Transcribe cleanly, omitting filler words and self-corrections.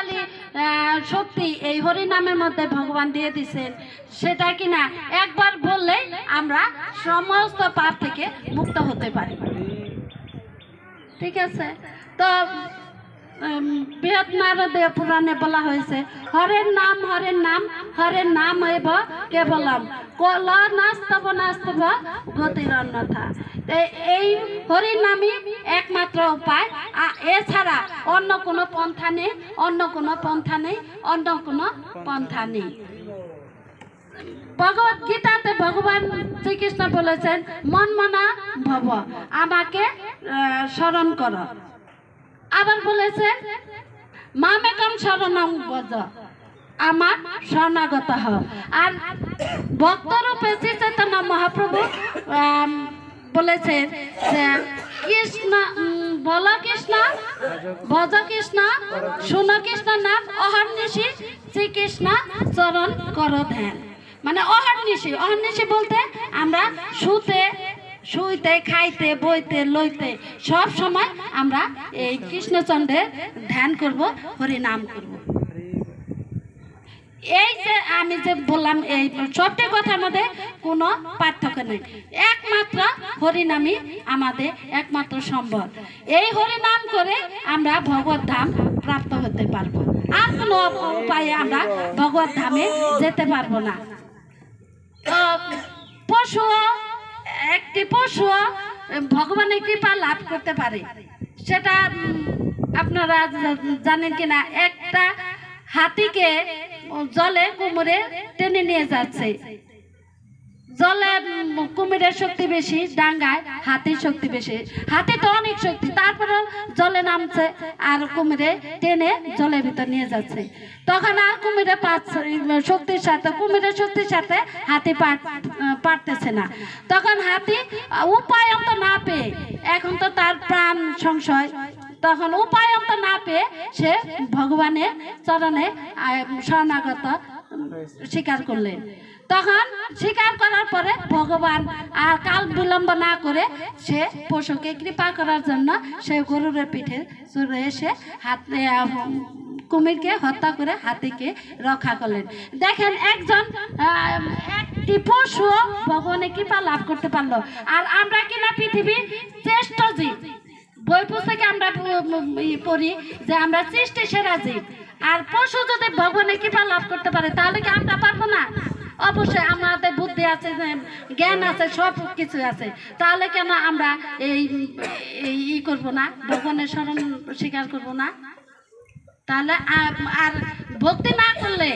শক্তিশালী শক্তি এই হরি নামের মধ্যে ভগবান দিয়ে দিচ্ছেন, সেটা কিনা একবার বললেই আমরা সমস্ত পাপ থেকে মুক্ত হতে পারি। ঠিক আছে, তো বৃহৎ নারদীয় পুরাণে বলা হয়েছে হরের নাম হরের নাম হরের নাম হইব কেবলম কল নাস্তব নাস্তব গতির অন্যথা। এই হরির নামই একমাত্র উপায়, এছাড়া অন্য কোনো পন্থা নেই, অন্য কোনো পন্থা নেই, অন্য কোনো পন্থা নেই। ভগবত গীতাতে ভগবান শ্রীকৃষ্ণ বলেছেন মন মনা ভব, আমাকে স্মরণ করো। আবার বলেছেন মামেকম শরণং ব্রজ, আমার শরণাগত হও। আর ভক্তরূপে শ্রী চৈতন্য মহাপ্রভু বলেছেন যে কৃষ্ণ বল কৃষ্ণ ভজ কৃষ্ণ শুন কৃষ্ণ নাম অহর্নিশি শ্রীকৃষ্ণ চরণ কর ধ্যান। মানে অহর্নিশি বলতে আমরা শুইতে খাইতে বইতে লইতে সব সময় আমরা এই কৃষ্ণচন্দ্রের ধ্যান করব, হরি নাম করব। এই যে আমি যে বললাম এই সবটি কথার মধ্যে কোনো পার্থক্য নেই, একমাত্র হরিনামই আমাদের একমাত্র সম্বল। এই হরিনাম করে আমরা ভগবত ধাম প্রাপ্ত হতে পারবো, আর কোনো উপায়ে আমরা ভগবত ধামে যেতে পারবো না। একটি পশু ভগবানের কৃপা লাভ করতে পারে, সেটা আপনারা জানেন কিনা। একটা হাতিকে জলে কুমিরে টেনে নিয়ে যাচ্ছে, জলে কুমিরের শক্তি বেশি, ডাঙ্গায় হাতির শক্তি বেশি। হাতি তো অনেক শক্তি, তারপরে জলে নামছে আর কুমিরে টেনে জলের ভিতর নিয়ে যাচ্ছে। তখন আর কুমিরের শক্তির সাথে হাতি পারতেছে না। তখন হাতি উপায় তো না পেয়ে, এখন তো তার প্রাণ সংশয়, তখন উপায় তো না পেয়ে সে ভগবানের চরণে শরণাগত স্বীকার করলেন। তখন স্বীকার করার পরে ভগবান আর কাল বিলম্ব না করে সে পশুকে কৃপা করার জন্য সে গরুরের পিঠে চড়ে এসে কুমিরকে হত্যা করে হাতিকে রক্ষা করলেন। দেখেন একটি পশু ভগবানের কৃপা লাভ করতে পারলো। আর আমরা কিনা পৃথিবীর শ্রেষ্ঠ জীব, বই পুস্তকে আমরা পড়ি যে আমরা সৃষ্টি সেরা জীব। আর পশু যদি ভগবানের কৃপা লাভ করতে পারে তাহলে কি আমরা পারবো না? অবশ্যই আমাদের বুদ্ধি আছে, জ্ঞান আছে, সব কিছু আছে, তাহলে কেন আমরা এই করবো না, ভগবানের শরণ স্বীকার করবো না? তাহলে আর ভক্তি না করলে